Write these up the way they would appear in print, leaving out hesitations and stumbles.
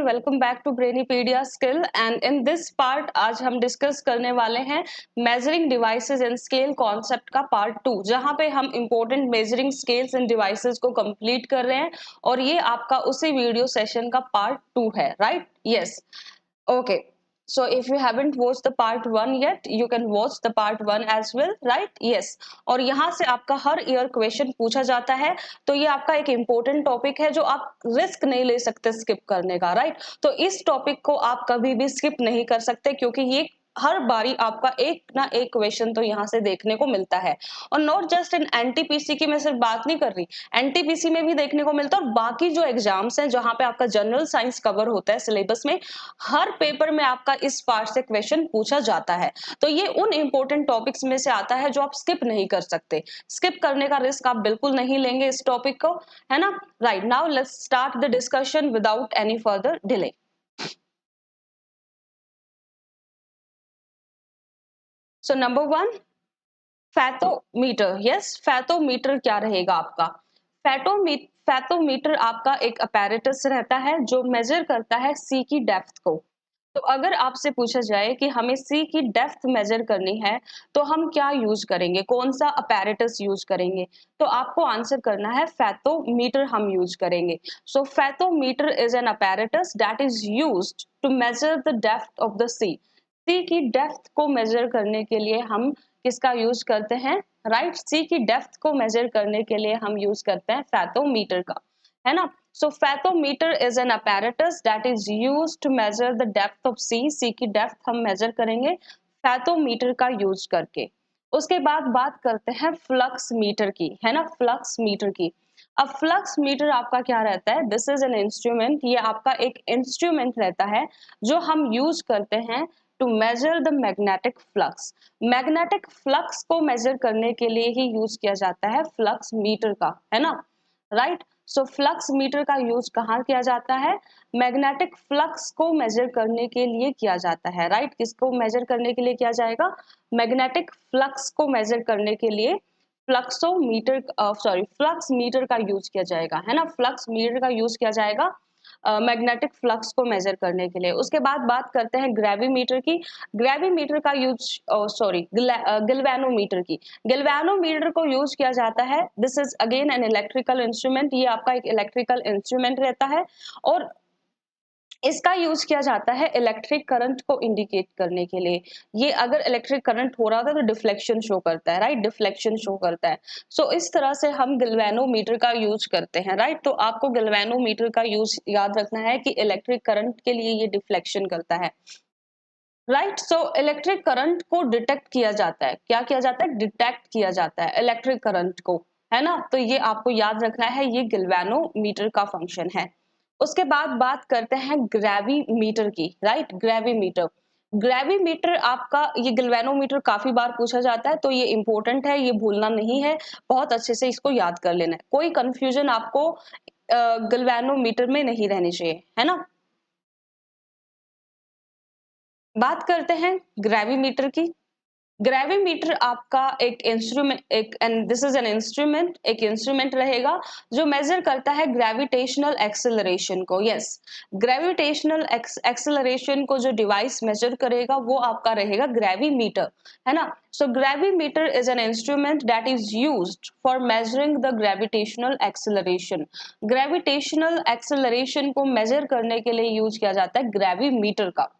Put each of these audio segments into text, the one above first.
Welcome back to Brainypedia skill and in this part आज हम discuss करने वाले हैं measuring devices and scale concept का पार्ट 2, जहां पे हम important measuring scales and devices को कंप्लीट कर रहे हैं और ये आपका उसी वीडियो सेशन का पार्ट 2 है, right? Yes, okay. So if you haven't watched the part 1 yet, you can watch the part 1 as well, right? Yes. और यहाँ से आपका हर ईयर क्वेश्चन पूछा जाता है, तो ये आपका एक इम्पोर्टेंट टॉपिक है जो आप रिस्क नहीं ले सकते स्किप करने का, राइट? तो इस टॉपिक को आप कभी भी स्किप नहीं कर सकते क्योंकि ये हर बारी आपका एक ना एक क्वेश्चन तो यहाँ से देखने को मिलता है. और नॉट जस्ट इन एनटीपीसी की मैं सिर्फ बात नहीं कर रही, एनटीपीसी में भी देखने को मिलता है और बाकी जो एग्जाम्स हैं जहां पे आपका जनरल साइंस कवर होता है सिलेबस में, हर पेपर में आपका इस पार्ट से क्वेश्चन पूछा जाता है. तो ये उन इंपॉर्टेंट टॉपिक्स में से आता है जो आप स्किप नहीं कर सकते. स्किप करने का रिस्क आप बिल्कुल नहीं लेंगे इस टॉपिक को, है ना? Right, now let's start the discussion without any further delay. So number 1, fathometer. Yes, fathometer क्या रहेगा आपका? फैथोमीटर आपका एक अपैरेटस रहता है जो मेजर करता है सी की डेप्थ को. तो अगर आपसे पूछा जाए कि हमें सी की डेप्थ मेजर करनी है तो हम क्या यूज करेंगे, कौन सा अपैरेटस यूज करेंगे, तो आपको आंसर करना है फैथोमीटर हम यूज करेंगे. So fathometer is an apparatus that is used to measure the depth of the sea. Sea की डेप्थ को मेजर करने के लिए हम किसका यूज करते हैं? राइट, सी की डेप्थ को मेजर करने के लिए हम यूज करते हैं फैथोमीटर का, है ना? So fathometer is an apparatus that is used to measure the depth of sea. sea की डेप्थ हम मेजर करेंगे फैथोमीटर का यूज करके. उसके बाद बात करते हैं फ्लक्स मीटर की, है ना? फ्लक्स मीटर की. अब फ्लक्स मीटर आपका क्या रहता है? This is an instrument. ये आपका एक इंस्ट्रूमेंट रहता है जो हम यूज करते हैं to measure the magnetic flux. Magnetic flux को मेजर करने के लिए ही यूज किया जाता है फ्लक्स मीटर का, है ना? राइट. सो फ्लक्स मीटर का यूज कहाँ किया जाता है? मैग्नेटिक फ्लक्स को मेजर करने के लिए किया जाता है, राइट? किसको मेजर करने के लिए किया जाएगा? मैग्नेटिक फ्लक्स को मेजर करने के लिए फ्लक्सोमीटर फ्लक्स मीटर का यूज किया जाएगा, है ना? फ्लक्स मीटर का यूज किया जाएगा मैग्नेटिक फ्लक्स को मेजर करने के लिए. उसके बाद बात करते हैं ग्रेविमीटर की. ग्रेविमीटर का यूज गिल्वेनोमीटर की. गिल्वेनोमीटर को यूज किया जाता है. This is again an electrical instrument. ये आपका एक इलेक्ट्रिकल इंस्ट्रूमेंट रहता है और इसका यूज किया जाता है इलेक्ट्रिक करंट को इंडिकेट करने के लिए. ये अगर इलेक्ट्रिक करंट हो रहा था तो डिफ्लेक्शन शो करता है, राइट? डिफ्लेक्शन शो करता है. सो इस तरह से हम गिल्वेनोमीटर का यूज करते हैं, राइट? तो आपको गिल्वेनोमीटर का यूज याद रखना है कि इलेक्ट्रिक करंट के लिए ये डिफ्लेक्शन करता है, राइट? सो इलेक्ट्रिक करंट को डिटेक्ट किया जाता है. क्या किया जाता है? डिटेक्ट किया जाता है इलेक्ट्रिक करंट को, है ना? तो ये आपको याद रखना है, ये गिल्वेनोमीटर का फंक्शन है. उसके बाद बात करते हैं ग्रेविमीटर की, राइट? ग्रेविमीटर. ग्रेविमीटर आपका, ये गिल्वेनोमीटर काफी बार पूछा जाता है तो ये इंपॉर्टेंट है, ये भूलना नहीं है, बहुत अच्छे से इसको याद कर लेना है. कोई कंफ्यूजन आपको गिल्वेनोमीटर में नहीं रहनी चाहिए, है ना? बात करते हैं ग्रेविमीटर की. ग्रेविमीटर आपका एक इंस्ट्रूमेंट, एक and this is an instrument, एक इंस्ट्रूमेंट रहेगा जो मेजर करता है ग्रेविटेशनल एक्सेलरेशन को. यस, ग्रेविटेशनल एक्सेलरेशन को जो डिवाइस मेजर करेगा वो आपका रहेगा ग्रेविमीटर, है ना? So gravimeter is an instrument that is used for measuring the gravitational acceleration. Gravitational acceleration को मेजर करने के लिए यूज किया जाता है ग्रेविमीटर का.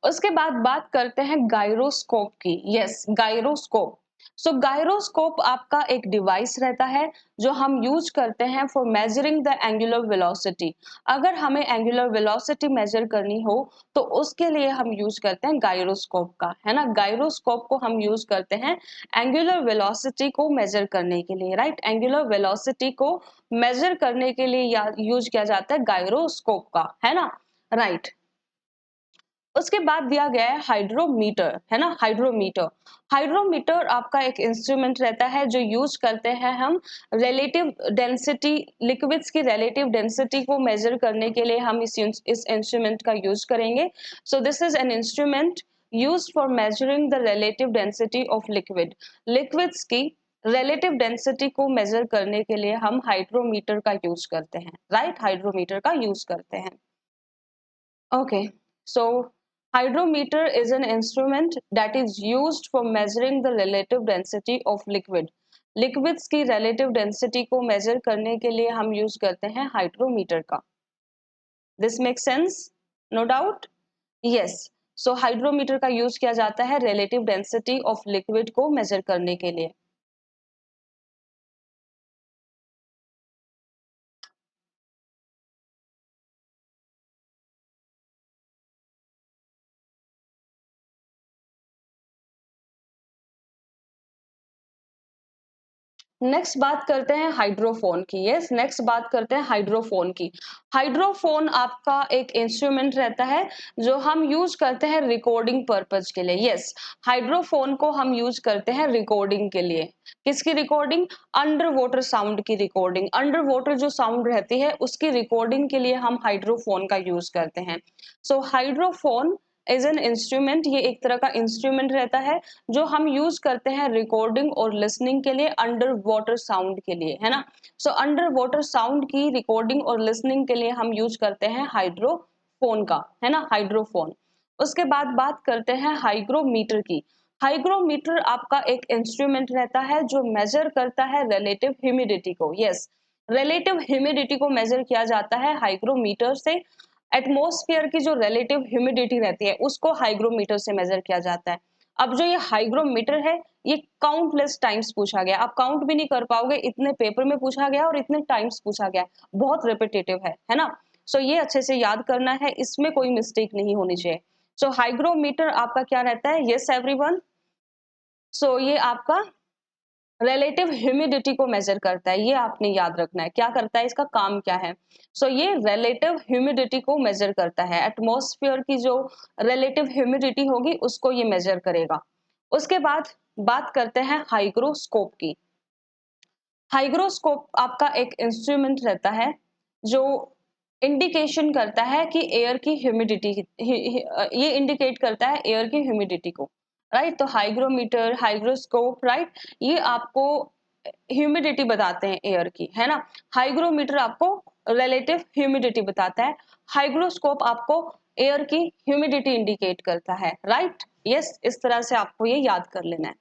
उसके बाद बात करते हैं गायरोस्कोप की. Yes, gyroscope. सो गायरोस्कोप आपका एक डिवाइस रहता है जो हम यूज करते हैं for measuring the angular velocity. अगर हमें एंगुलर वेलोसिटी मेजर करनी हो तो उसके लिए हम यूज करते हैं गायरोस्कोप का, है ना? गायरोस्कोप को हम यूज करते हैं एंगुलर वेलोसिटी को मेजर करने के लिए, राइट? एंगुलर वेलोसिटी को मेजर करने के लिए यूज किया जाता है गायरोस्कोप का, है ना? राइट. उसके बाद दिया गया है हाइड्रोमीटर, है ना? हाइड्रोमीटर. हाइड्रोमीटर आपका एक इंस्ट्रूमेंट रहता है जो यूज करते हैं हम रिलेटिव डेंसिटी, लिक्विड्स की रिलेटिव डेंसिटी को मेजर करने के लिए हम इस इंस्ट्रूमेंट का यूज करेंगे. सो this is an instrument used for measuring the relative density of liquid. Liquids की रिलेटिव डेंसिटी को मेजर करने के लिए हम हाइड्रोमीटर का यूज करते हैं, राइट? हाइड्रोमीटर का यूज करते हैं. Okay, so hydrometer is an instrument that is used for measuring the relative density of liquid. Liquids की relative density को measure करने के लिए हम use करते हैं hydrometer का. This makes sense? No doubt? Yes. So hydrometer का use किया जाता है relative density of liquid को measure करने के लिए. नेक्स्ट बात करते हैं हाइड्रोफोन की. यस, नेक्स्ट बात करते हैं हाइड्रोफोन की. हाइड्रोफोन आपका एक इंस्ट्रूमेंट रहता है जो हम यूज करते हैं रिकॉर्डिंग पर्पज के लिए. यस, हाइड्रोफोन को हम यूज करते हैं रिकॉर्डिंग के लिए. किसकी रिकॉर्डिंग? अंडर वाटर साउंड की रिकॉर्डिंग. अंडर वाटर जो साउंड रहती है उसकी रिकॉर्डिंग के लिए हम हाइड्रोफोन का यूज करते हैं. सो हाइड्रोफोन इज एन इंस्ट्रूमेंट. ये एक तरह का इंस्ट्रूमेंट रहता है जो हम यूज करते हैं रिकॉर्डिंग और लिसनिंग के लिए, अंडर वाटर साउंड के लिए, है ना. सो अंडर वाटर साउंड की रिकॉर्डिंग और लिसनिंग के लिए हम यूज करते हैं हाइड्रोफोन का, है ना, हाइड्रोफोन. उसके बाद बात करते हैं हाइग्रोमीटर की. हाइग्रोमीटर आपका एक इंस्ट्रूमेंट रहता है जो मेजर करता है रिलेटिव ह्यूमिडिटी को. यस, रिलेटिव ह्यूमिडिटी को मेजर किया जाता है हाइग्रोमीटर से. एटमॉस्फेयर की जो रिलेटिव ह्यूमिडिटी रहती है उसको हाइग्रोमीटर से मेजर किया जाता है. अब जो ये हाइग्रोमीटर है ये काउंटलेस टाइम्स पूछा गया. आप काउंट भी नहीं कर पाओगे, इतने पेपर में पूछा गया और इतने टाइम्स पूछा गया. बहुत रिपीटेटिव है ना. सो ये अच्छे से याद करना है, इसमें कोई मिस्टेक नहीं होनी चाहिए. सो हाइग्रोमीटर आपका क्या रहता है? Yes everyone. सो ये आपका रिलेटिव ह्यूमिडिटी को मेजर करता है. ये आपने याद रखना है, क्या करता है, इसका काम क्या है. सो ये रिलेटिव ह्यूमिडिटी को मेजर करता है. एटमॉस्फेयर की जो रिलेटिव ह्यूमिडिटी होगी उसको ये मेजर करेगा. उसके बाद बात करते हैं हाइग्रोस्कोप की. हाइग्रोस्कोप आपका एक इंस्ट्रूमेंट रहता है जो इंडिकेशन करता है कि एयर की ह्यूमिडिटी, ये इंडिकेट करता है एयर की ह्यूमिडिटी को, राइट. तो हाइग्रोमीटर, हाइग्रोस्कोप, राइट, ये आपको ह्यूमिडिटी बताते हैं एयर की, है ना. हाइग्रोमीटर आपको रिलेटिव ह्यूमिडिटी बताता है. हाइग्रोस्कोप आपको एयर की ह्यूमिडिटी इंडिकेट करता है, राइट. यस, इस तरह से आपको ये याद कर लेना है.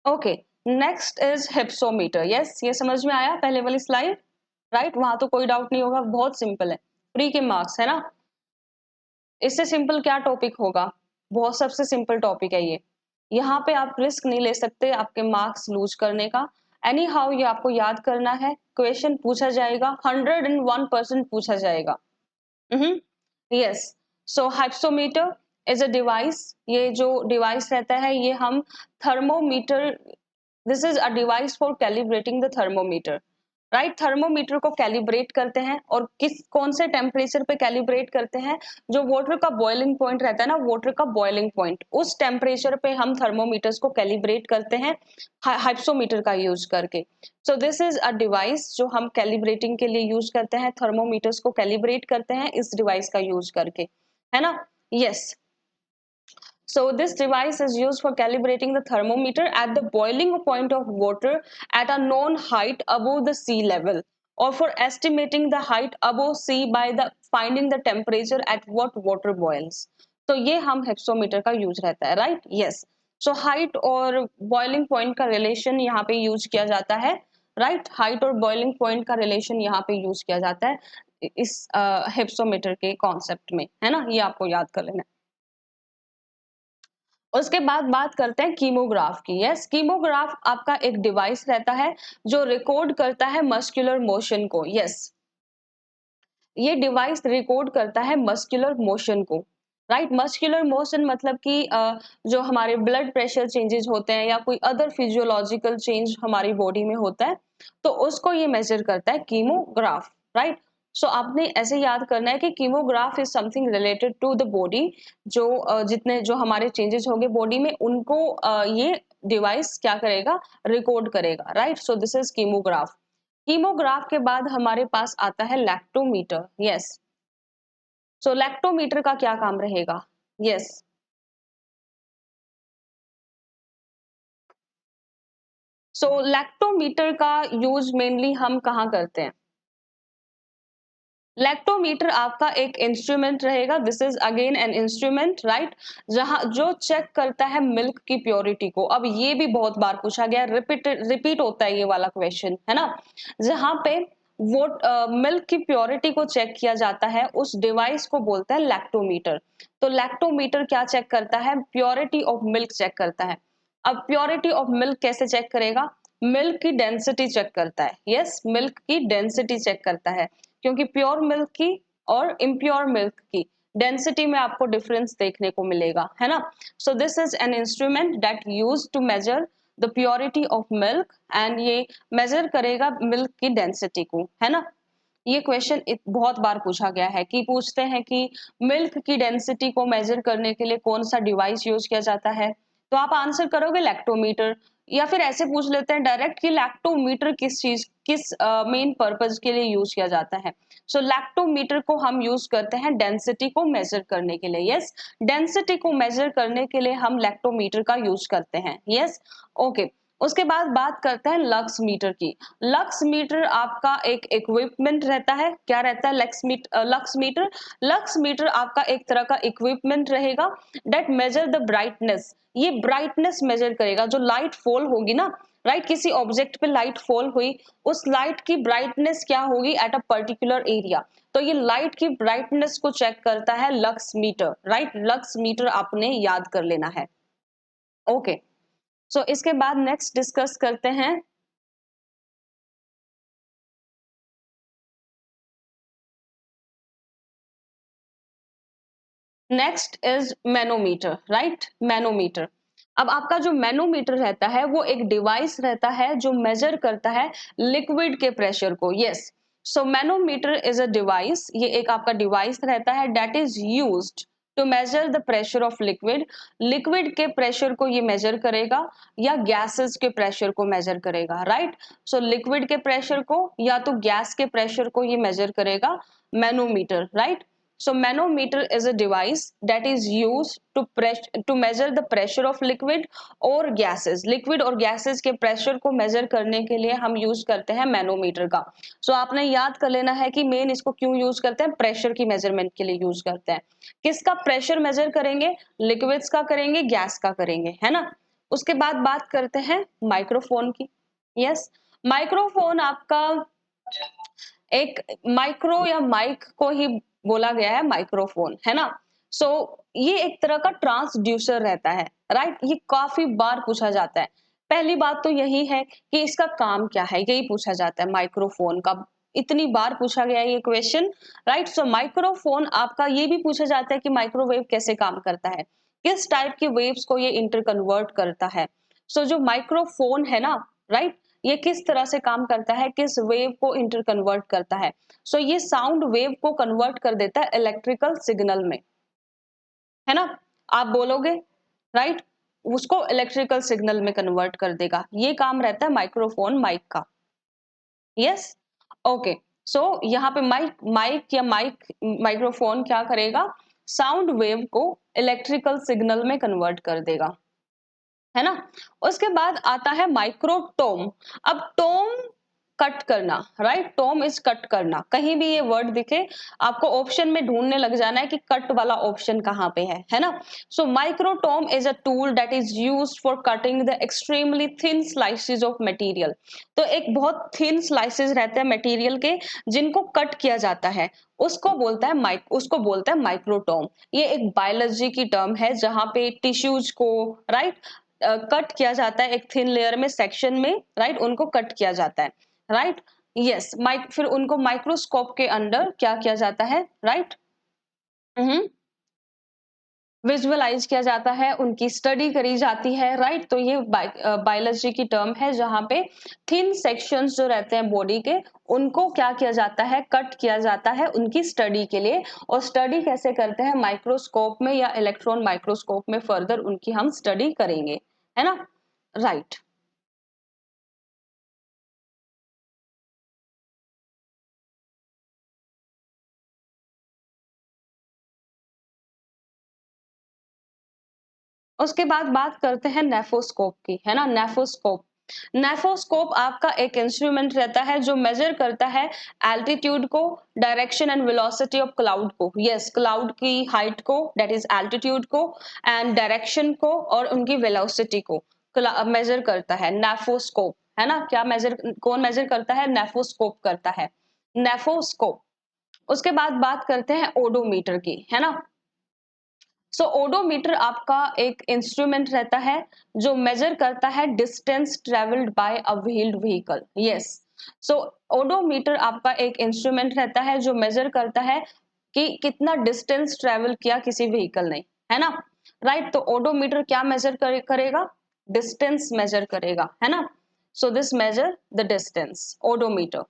Okay, next is hypsometer. Yes, ये समझ में आया पहले वाली स्लाइड, राइट. वहां तो कोई डाउट नहीं होगा, बहुत सिंपल है, फ्री के मार्क्स, है ना. इससे सिंपल क्या टॉपिक होगा? बहुत सबसे सिंपल टॉपिक है ये. यहाँ पे आप रिस्क नहीं ले सकते आपके मार्क्स लूज करने का. एनी हाउ ये आपको याद करना है. क्वेश्चन पूछा जाएगा, 101% पूछा जाएगा. Yes. So hypsometer is a device. ये जो डिवाइस रहता है ये हम thermometer, this is a device for calibrating the thermometer, right. Thermometer को कैलिब्रेट करते हैं और किस कौन से टेम्परेचर पे कैलिब्रेट करते हैं? जो वाटर का बॉइलिंग पॉइंट रहता है ना, वाटर का बॉइलिंग पॉइंट, उस टेम्परेचर पे हम थर्मोमीटर्स को कैलिब्रेट करते हैं हाइप्सोमीटर का यूज करके. सो दिस इज अ डिवाइस जो हम कैलिब्रेटिंग के लिए यूज करते हैं. थर्मोमीटर्स को कैलिब्रेट करते हैं इस डिवाइस का यूज करके, है ना. Yes. So this device is used for calibrating the thermometer at the boiling point of water at a known height above the sea level, or for estimating the height above sea by the finding the temperature at what water boils. तो ये हम हेक्सोमीटर का use रहता है, right. Yes. So height और boiling point का relation यहाँ पे यूज किया जाता है, राइट. हाइट और बॉइलिंग पॉइंट का रिलेशन यहाँ पे यूज किया जाता है इस हेप्सोमीटर के कॉन्सेप्ट में, है ना. ये आपको याद कर लेना है. उसके बाद बात करते हैं कीमोग्राफ की. यस, कीमोग्राफ आपका एक डिवाइस रहता है जो रिकॉर्ड करता है मस्कुलर मोशन को. यस, ये डिवाइस रिकॉर्ड करता है मस्कुलर मोशन को, राइट. मस्कुलर मोशन मतलब कि जो हमारे ब्लड प्रेशर चेंजेस होते हैं या कोई अदर फिजियोलॉजिकल चेंज हमारी बॉडी में होता है तो उसको ये मेजर करता है कीमोग्राफ, राइट. सो आपने ऐसे याद करना है कि kymograph is something related to the body. जो जितने जो हमारे चेंजेस होंगे बॉडी में उनको ये डिवाइस क्या करेगा? रिकॉर्ड करेगा, right. So this is kymograph. Haemograph के बाद हमारे पास आता है लैक्टोमीटर। यस, सो लैक्टोमीटर का क्या काम रहेगा? यस, सो लैक्टोमीटर का यूज मेनली हम कहाँ करते हैं? लैक्टोमीटर आपका एक इंस्ट्रूमेंट रहेगा, this is again an instrument, right, जहां जो चेक करता है मिल्क की प्योरिटी को। अब ये भी बहुत बार पूछा गया, रिपीट होता है ये वाला क्वेश्चन, है ना, जहां पे वो मिल्क की प्योरिटी को चेक किया जाता है, उस डिवाइस को बोलता है लैक्टोमीटर। तो लैक्टोमीटर क्या चेक करता है? प्योरिटी ऑफ मिल्क चेक करता है। अब प्योरिटी ऑफ मिल्क कैसे चेक करेगा? मिल्क की डेंसिटी चेक करता है। यस, मिल्क की डेंसिटी चेक करता है, क्योंकि प्योर मिल्क की और इम्प्योर मिल्क की डेंसिटी में आपको डिफरेंस देखने को मिलेगा, है ना। So this is an instrument that use to measure the purity of milk, and ये मेजर करेगा मिल्क की डेंसिटी को, है ना। ये क्वेश्चन बहुत बार पूछा गया है कि पूछते हैं कि मिल्क की डेंसिटी को मेजर करने के लिए कौन सा डिवाइस यूज किया जाता है, तो आप आंसर करोगे लैक्टोमीटर। या फिर ऐसे पूछ लेते हैं डायरेक्ट कि लैक्टोमीटर किस मेन पर्पज के लिए यूज किया जाता है। सो लैक्टोमीटर को हम यूज करते हैं डेंसिटी को मेजर करने के लिए। यस, डेंसिटी को मेजर करने के लिए हम लैक्टोमीटर का यूज करते हैं। Yes, okay. उसके बाद बात करते हैं लक्स मीटर की। लक्स मीटर आपका एक इक्विपमेंट रहता है। क्या रहता है लक्स मीटर? लक्स मीटर आपका एक तरह का इक्विपमेंट रहेगा डेट मेजर द ब्राइटनेस। ये ब्राइटनेस मेजर करेगा, जो लाइट फॉल होगी ना, राइट, किसी ऑब्जेक्ट पे लाइट फॉल हुई, उस लाइट की ब्राइटनेस क्या होगी एट अ पर्टिकुलर एरिया, तो ये लाइट की ब्राइटनेस को चेक करता है lux meter, right. Lux meter आपने याद कर लेना है। ओके, सो इसके बाद नेक्स्ट डिस्कस करते हैं। Next is manometer, right, manometer. अब आपका जो मैनोमीटर रहता है वो एक डिवाइस रहता है जो मेजर करता है लिक्विड के प्रेशर को। Yes, so manometer is a device, ये एक आपका डिवाइस रहता है that is used to measure the pressure of liquid. Liquid के प्रेशर को ये मेजर करेगा या गैसेस के प्रेशर को मेजर करेगा, राइट। सो लिक्विड के प्रेशर को या तो गैस के प्रेशर को ये मेजर करेगा manometer, right. So manometer is a device that is used to measure the pressure of liquid और gases। liquid और gases के pressure को measure करने के लिए हम use करते हैं मैनोमीटर का। So आपने याद कर लेना है कि मेन इसको क्यों यूज करते हैं? प्रेशर की मेजरमेंट के लिए यूज करते हैं। किसका प्रेशर मेजर करेंगे? लिक्विड्स का करेंगे, गैस का करेंगे, है ना। उसके बाद बात करते हैं माइक्रोफोन की। यस, माइक्रोफोन आपका एक माइक्रो या माइक को ही बोला गया है माइक्रोफोन, है ना। सो ये एक तरह का ट्रांसड्यूसर रहता है, राइट। ये काफी बार पूछा जाता है। पहली बात तो यही है कि इसका काम क्या है, यही पूछा जाता है माइक्रोफोन का। इतनी बार पूछा गया है ये क्वेश्चन, राइट। सो माइक्रोफोन आपका ये भी पूछा जाता है कि माइक्रोवेव कैसे काम करता है, किस टाइप की वेव्स को ये इंटर कन्वर्ट करता है। सो जो माइक्रोफोन है ना, राइट, ये किस तरह से काम करता है, किस वेव को इंटर कन्वर्ट करता है। सो ये साउंड वेव को कन्वर्ट कर देता है इलेक्ट्रिकल सिग्नल में, है ना। आप बोलोगे, राइट, उसको इलेक्ट्रिकल सिग्नल में कन्वर्ट कर देगा। ये काम रहता है माइक्रोफोन माइक का। Yes, okay. सो यहाँ पे माइक माइक्रोफोन क्या करेगा? साउंड वेव को इलेक्ट्रिकल सिग्नल में कन्वर्ट कर देगा, है ना। उसके बाद आता है माइक्रोटोम। अब टोम कट करना, राइट, टोम इज कट करना। कहीं भी ये वर्ड दिखे आपको ऑप्शन में ढूंढने लग जाना है कि कट वाला ऑप्शन कहाँ पे है ना। So microtome is a tool that is used for cutting the extremely thin slices of material. तो एक बहुत थिन स्लाइसेस रहते हैं मटेरियल के, जिनको कट किया जाता है, उसको बोलता है माइक्रोटोम। ये एक बायोलॉजी की टर्म है जहां पे टिश्यूज को, राइट, कट किया जाता है एक थिन लेयर में, सेक्शन में, राइट, उनको कट किया जाता है, राइट। यस, माइक फिर उनको माइक्रोस्कोप के अंडर क्या किया जाता है, राइट, विजुअलाइज किया जाता है, उनकी स्टडी करी जाती है, राइट। तो ये बायोलॉजी की टर्म है जहां पे थिन सेक्शंस जो रहते हैं बॉडी के, उनको क्या किया जाता है, कट किया जाता है उनकी स्टडी के लिए। और स्टडी कैसे करते हैं? माइक्रोस्कोप में या इलेक्ट्रॉन माइक्रोस्कोप में फर्दर उनकी हम स्टडी करेंगे, है ना, राइट। उसके बाद बात करते हैं नेफोस्कोप की, है ना। नेफोस्कोप, नेफोस्कोप आपका एक इंस्ट्रूमेंट रहता है जो मेजर करता है एल्टीट्यूड को, direction and velocity of cloud को। यस, क्लाउड की हाइट को, दैट इज एल्टीट्यूड को, एंड डायरेक्शन को और उनकी वेलोसिटी को मेजर करता है नेफोस्कोप, है ना। क्या मेजर, कौन मेजर करता है? नेफोस्कोप करता है, नेफोस्कोप। उसके बाद बात करते हैं ओडोमीटर की, है ना। सो ओडोमीटर आपका एक इंस्ट्रूमेंट रहता है जो मेजर करता है distance travelled by a wheeled vehicle. Yes, so odometer आपका एक इंस्ट्रूमेंट रहता है जो मेजर करता है कि कितना डिस्टेंस ट्रेवल किया किसी व्हीकल ने, है ना। राइट, तो ओडोमीटर क्या मेजर करेगा? डिस्टेंस मेजर करेगा, है ना। So this measure the distance, odometer.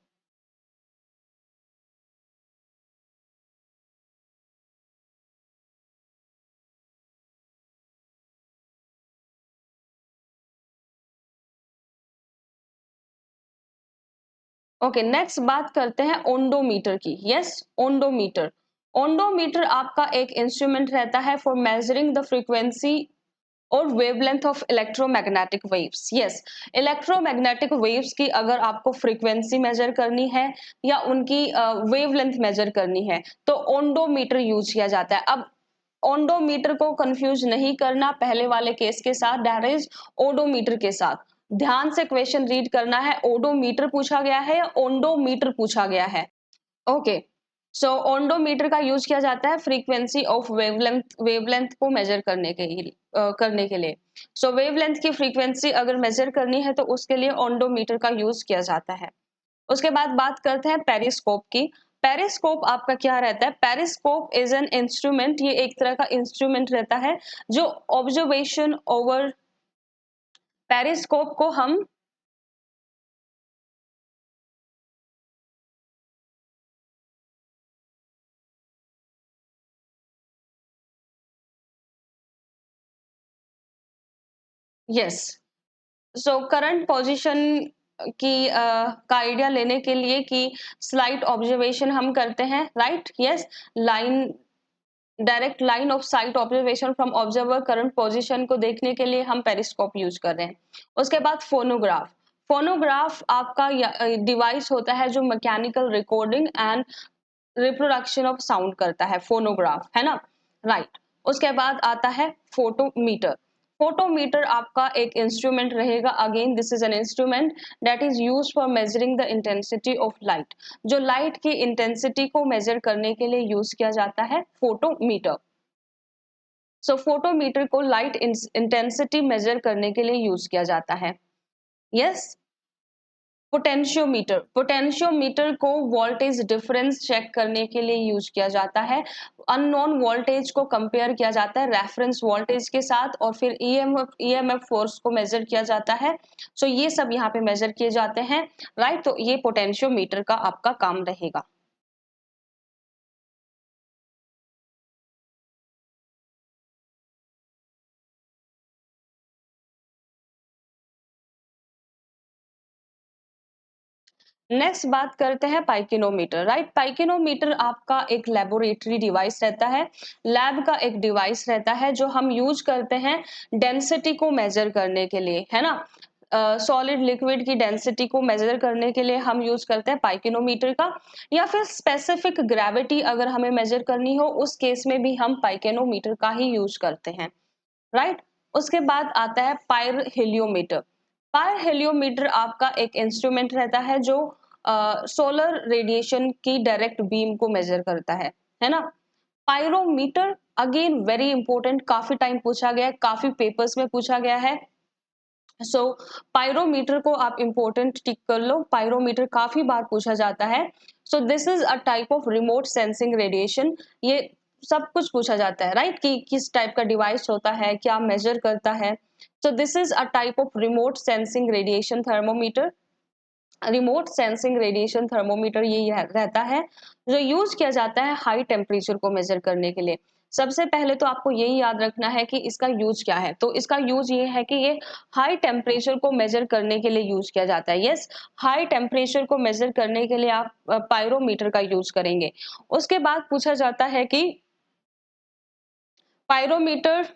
Okay, next बात करते हैं ओंडोमीटर की। यस, ओंडोमीटर, ओंडोमीटर आपका एक इंस्ट्रूमेंट रहता है फॉर मेजरिंग द फ्रीक्वेंसी और wavelength of electromagnetic waves. Yes, electromagnetic waves की अगर आपको फ्रीक्वेंसी मेजर करनी है या उनकी वेवलेंथ मेजर करनी है तो ओंडोमीटर यूज किया जाता है। अब ओंडोमीटर को कंफ्यूज नहीं करना पहले वाले केस के साथ, दैट इज ओडोमीटर के साथ। ध्यान से क्वेश्चन रीड करना है, ओडोमीटर पूछा गया है या ओंडोमीटर पूछा गया है। ओके, सो ओंडोमीटर का यूज किया जाता है फ्रीक्वेंसी ऑफ वेवलेंथ, वेवलेंथ को मेजर करने के लिए। सो वेवलेंथ की फ्रीक्वेंसी अगर मेजर करनी है तो उसके लिए ओंडोमीटर का यूज किया जाता है। उसके बाद बात करते हैं पेरिस्कोप की। पेरिस्कोप आपका क्या रहता है? पेरिस्कोप इज एन इंस्ट्रूमेंट, ये एक तरह का इंस्ट्रूमेंट रहता है जो ऑब्जर्वेशन ओवर, पेरिस्कोप को हम, यस, सो करंट पोजीशन की का आइडिया लेने के लिए कि स्लाइट ऑब्जर्वेशन हम करते हैं, right. Yes, line, direct line of site observation from observer current position को देखने के लिए हम पेरिस्कोप यूज कर रहे हैं। उसके बाद फोनोग्राफ, फोनोग्राफ आपका डिवाइस होता है जो mechanical recording and reproduction of sound करता है, फोनोग्राफ, है ना। राइट, उसके बाद आता है फोटोमीटर। फोटोमीटर आपका एक इंस्ट्रूमेंट रहेगा, again this is an instrument that is use for measuring the intensity of light, जो लाइट की इंटेंसिटी को मेजर करने के लिए यूज किया जाता है फोटोमीटर। सो फोटोमीटर को लाइट इंटेंसिटी मेजर करने के लिए यूज किया जाता है। यस, पोटेंशियोमीटर, पोटेंशियोमीटर को वोल्टेज डिफरेंस चेक करने के लिए यूज किया जाता है। अननोन वोल्टेज को कंपेयर किया जाता है रेफरेंस वोल्टेज के साथ और फिर ईएमएफ फोर्स को मेजर किया जाता है। सो ये सब यहाँ पे मेजर किए जाते हैं, राइट। तो ये पोटेंशियोमीटर का आपका काम रहेगा। नेक्स्ट बात करते हैं पाइकिनोमीटर, राइट। पाइकिनोमीटर आपका एक लेबोरेटरी डिवाइस रहता है, लैब का एक डिवाइस रहता है जो हम यूज करते हैं डेंसिटी को मेजर करने के लिए, है ना। सॉलिड लिक्विड की डेंसिटी को मेजर करने के लिए हम यूज करते हैं पाइकिनोमीटर का, या फिर स्पेसिफिक ग्रेविटी अगर हमें मेजर करनी हो उस केस में भी हम पाइकिनोमीटर का ही यूज करते हैं, राइट। उसके बाद आता है पायर हेलियोमीटर। पायर हेलियोमीटर आपका एक इंस्ट्रूमेंट रहता है जो सोलर रेडिएशन की डायरेक्ट बीम को मेजर करता है ना। पायरोमीटर अगेन वेरी इंपॉर्टेंट, काफी टाइम पूछा गया है, काफी पेपर्स में पूछा गया है। सो पायरोमीटर को आप इंपॉर्टेंट टिक कर लो, पायरोमीटर काफी बार पूछा जाता है। सो this is a type of remote sensing radiation, ये सब कुछ पूछा जाता है, राइट, कि किस टाइप का डिवाइस होता है, क्या मेजर करता है। सो this is a type of remote sensing radiation thermometer. Remote sensing radiation thermometer ये रहता है जो यूज किया जाता है हाई टेम्परेचर को मेजर करने के लिए। सबसे पहले तो आपको यही याद रखना है कि इसका यूज क्या है, तो इसका यूज ये है कि ये हाई टेम्परेचर को मेजर करने के लिए यूज किया जाता है। यस, हाई टेम्परेचर को मेजर करने के लिए आप पायरोमीटर का यूज करेंगे। उसके बाद पूछा जाता है कि पायरोमीटर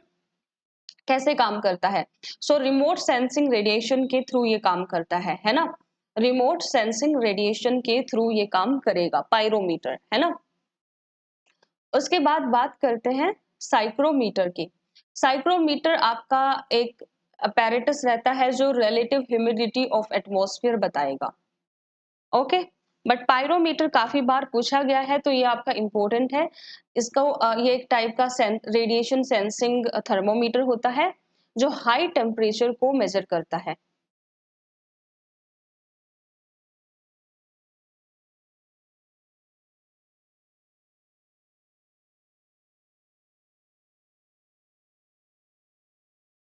कैसे काम करता है? सो रिमोट सेंसिंग रेडिएशन के थ्रू ये काम करता है ना? रिमोट सेंसिंग रेडिएशन के थ्रू ये काम करेगा पायरोमीटर, है ना? उसके बाद बात करते हैं साइक्रोमीटर की। साइक्रोमीटर आपका एक apparatus रहता है जो रिलेटिव ह्यूमिडिटी ऑफ एटमॉस्फेयर बताएगा। ओके, बट पायरोमीटर काफी बार पूछा गया है तो ये आपका इम्पोर्टेंट है। इसको ये एक टाइप का रेडिएशन सेंसिंग थर्मोमीटर होता है जो हाई टेम्परेचर को मेजर करता है।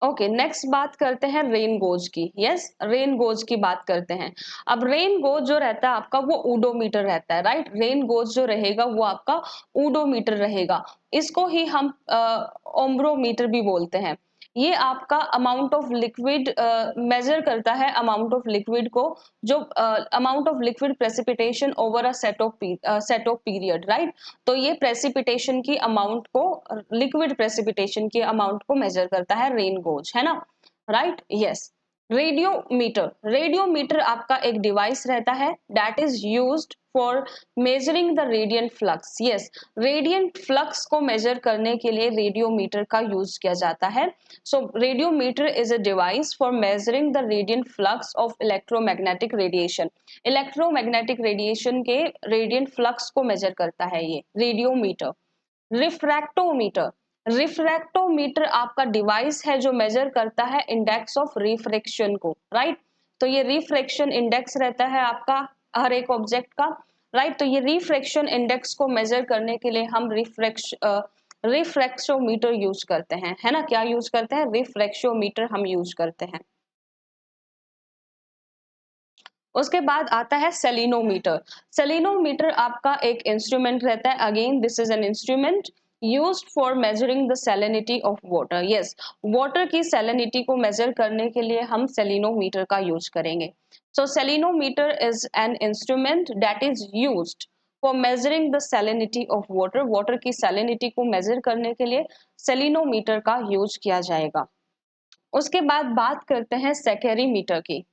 ओके, नेक्स्ट बात करते हैं रेन गोज की। यस, रेन गोज की बात करते हैं। अब रेन गोज जो रहता है आपका वो ऊडोमीटर रहता है, राइट? रेन गोज जो रहेगा वो आपका ऊडोमीटर रहेगा। इसको ही हम ओम्ब्रोमीटर भी बोलते हैं। ये आपका अमाउंट ऑफ लिक्विड मेजर करता है, अमाउंट ऑफ लिक्विड को, जो amount of liquid precipitation over a set of period, right? तो ये प्रेसिपिटेशन की अमाउंट को, लिक्विड प्रेसिपिटेशन की अमाउंट को मेजर करता है रेन गोज, है ना? Right, yes. रेडियोमीटर, रेडियोमीटर आपका एक डिवाइस रहता है that is used for measuring the radiant flux. Yes, radiant flux को मेजर करने के लिए रेडियोमीटर का यूज किया जाता है। So radiometer is a device for measuring the radiant flux of electromagnetic radiation. Electromagnetic radiation के रेडियंट फ्लक्स को मेजर करता है ये रेडियोमीटर। रिफ्रैक्टोमीटर, रिफ्रैक्टोमीटर आपका डिवाइस है जो मेजर करता है इंडेक्स ऑफ रिफ्रैक्शन को, राइट? तो ये रिफ्रैक्शन इंडेक्स रहता है आपका हर एक ऑब्जेक्ट का, राइट? तो ये रिफ्रैक्शन इंडेक्स को मेजर करने के लिए हम रिफ्रैक्शोमीटर यूज करते हैं, है ना? क्या यूज करते हैं? रिफ्रैक्शोमीटर हम यूज करते हैं। उसके बाद आता है सेलिनोमीटर। सेलिनोमीटर आपका एक इंस्ट्रूमेंट रहता है। Again this is an instrument used for measuring the salinity of water. Yes, water की सैलिनिटी को मेजर करने के लिए हम सेलिनोमीटर का यूज करेंगे। So salinometer is an instrument that is used for measuring the salinity of water. Water की salinity को मेजर करने के लिए सेलिनोमीटर का यूज किया जाएगा। उसके बाद बात करते हैं सेकेरीमीटर की।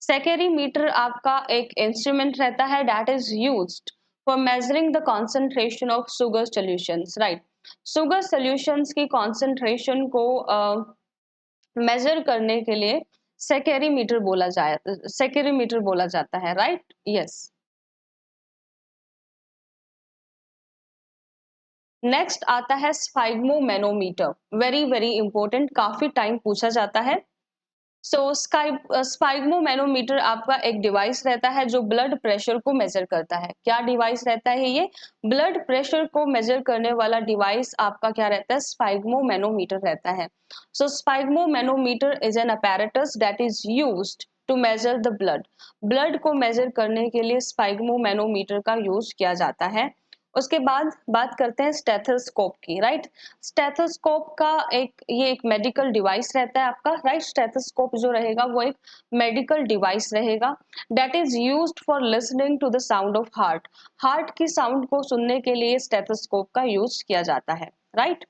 सेकेरीमीटर आपका एक इंस्ट्रूमेंट रहता है that is used for measuring the concentration of sugar solutions, right? Sugar solutions की कॉन्सेंट्रेशन को मेजर करने के लिए सेकेरीमीटर बोला जाता है, राइट? यस। नेक्स्ट आता है स्फाइग्मोमैनोमीटर। वेरी वेरी इंपॉर्टेंट, काफी टाइम पूछा जाता है। सो स्पाइग्मोमैनोमीटर आपका एक डिवाइस रहता है जो ब्लड प्रेशर को मेजर करता है। क्या डिवाइस रहता है ये? ब्लड प्रेशर को मेजर करने वाला डिवाइस आपका क्या रहता है? स्पाइग्मोमैनोमीटर रहता है। So sphygmomanometer is an apparatus that is used to measure the blood. Blood को मेजर करने के लिए स्पाइग्मोमैनोमीटर का यूज किया जाता है। उसके बाद बात करते हैं स्टेथोस्कोप की, राइट? स्टेथोस्कोप का ये एक मेडिकल डिवाइस रहता है आपका, राइट? स्टेथोस्कोप जो रहेगा वो एक मेडिकल डिवाइस रहेगा that is used for listening to the sound of heart. Heart की साउंड को सुनने के लिए स्टेथोस्कोप का यूज किया जाता है, राइट?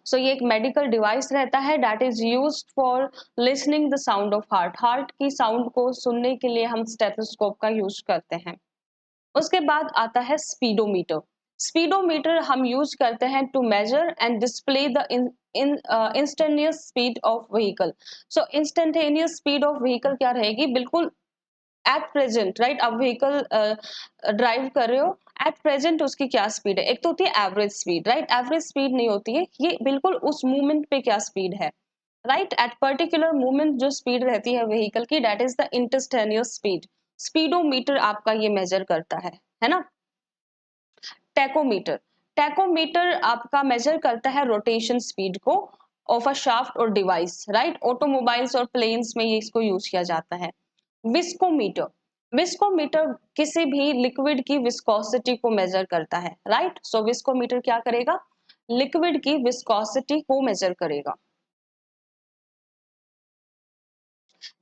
सो ये एक मेडिकल डिवाइस रहता है that is used for listening the sound of heart. Heart की साउंड को सुनने के लिए हम स्टेथोस्कोप का यूज करते हैं। उसके बाद आता है स्पीडोमीटर। स्पीडोमीटर हम यूज करते हैं to measure and display the instantaneous speed of vehicle. So instantaneous speed of vehicle क्या रहेगी? बिल्कुल एट प्रेजेंट, राइट? आप व्हीकल ड्राइव कर रहे हो, एट प्रेजेंट उसकी क्या स्पीड है? एक तो होती है average speed, right? Average speed नहीं होती है ये, बिल्कुल उस मूवमेंट पे क्या स्पीड है, राइट? एट पर्टिकुलर मूवमेंट जो स्पीड रहती है व्हीकल की, that is the instantaneous speed. Speedometer आपका ये मेजर करता है ना? टैकोमीटर, टैकोमीटर आपका मेजर करता है रोटेशन स्पीड को ऑफ अ शाफ्ट और डिवाइस, राइट? ऑटोमोबाइल्स और प्लेन्स में ये इसको यूज किया जाता है। विस्कोमीटर, विस्कोमीटर किसी भी लिक्विड की विस्कोसिटी को मेजर करता है, राइट? सो विस्कोमीटर क्या करेगा? लिक्विड की विस्कोसिटी को मेजर करेगा।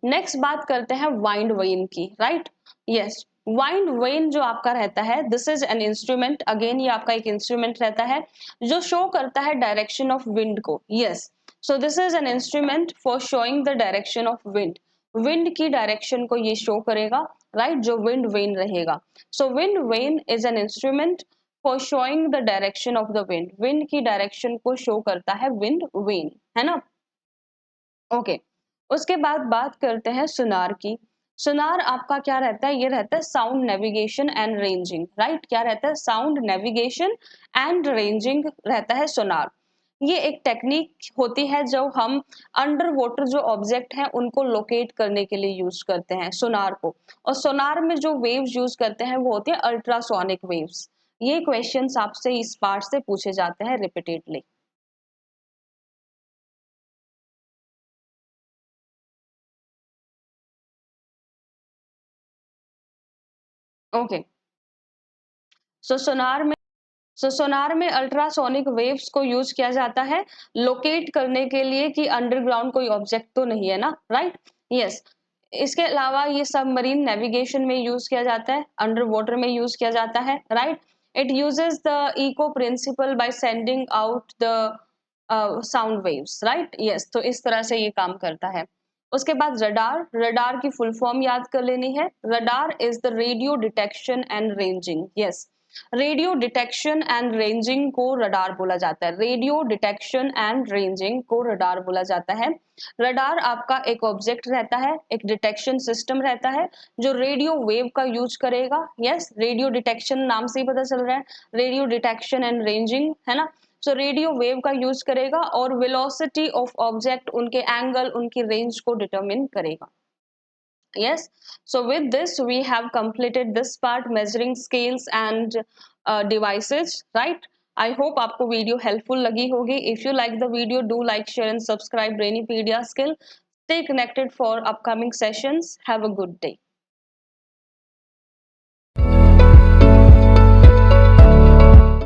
नेक्स्ट बात करते हैं वाइंड वेन की, राइट? यस, वाइंड वेन जो आपका रहता है, this is an instrument, again ये आपका एक इंस्ट्रूमेंट रहता है जो शो करता है डायरेक्शन ऑफ विंड को। Yes, so this is an instrument for showing the direction of wind, wind की डायरेक्शन को ये शो करेगा, राइट, जो विंड वेन रहेगा। So wind vane is an instrument for showing the direction of the wind, wind की direction को show करता है विंड वेन, है ना। ओके, उसके बाद बात करते हैं सुनार की। सुनार आपका क्या रहता है, ये रहता है sound navigation and ranging, right, क्या रहता है, साउंड नेविगेशन एंड रेंजिंग रहता है सुनार। ये एक टेक्निक होती है जो हम अंडर वाटर जो ऑब्जेक्ट हैं उनको लोकेट करने के लिए यूज करते हैं सोनार को। और सोनार में जो वेव्स यूज करते हैं वो होती है अल्ट्रासोनिक वेव्स। ये क्वेश्चंस आपसे इस पार्ट से पूछे जाते हैं रिपीटेडली। ओके, सो सोनार में अल्ट्रासोनिक वेव्स को यूज किया जाता है लोकेट करने के लिए कि अंडरग्राउंड कोई ऑब्जेक्ट तो नहीं है ना, राइट। यस, इसके अलावा ये सबमरीन नेविगेशन में यूज किया जाता है, अंडर वाटर में यूज किया जाता है, right. It uses the echo principle by sending out the sound waves, right. Yes, तो इस तरह से ये काम करता है। उसके बाद रडार, रडार की फुल फॉर्म याद कर लेनी है। Radar is the radio detection and ranging. Yes, radio detection and ranging को रडार बोला जाता है, रेडियो डिटेक्शन एंड रेंजिंग को रडार बोला जाता है। रडार आपका एक ऑब्जेक्ट रहता है, एक डिटेक्शन सिस्टम रहता है जो रेडियो वेव का यूज करेगा। यस, रेडियो डिटेक्शन नाम से ही पता चल रहा है, रेडियो डिटेक्शन एंड रेंजिंग, है ना। सो रेडियो वेव का यूज करेगा और वेलोसिटी ऑफ ऑब्जेक्ट, उनके एंगल, उनकी रेंज को डिटरमिन करेगा। Yes, so with this, we have completed this part, measuring scales and devices, right? I hope आपको वीडियो हेल्पफुल लगी होगी। If you like the video, do like, share and subscribe Brainipedia Skill. Stay connected for upcoming sessions. Have a good day.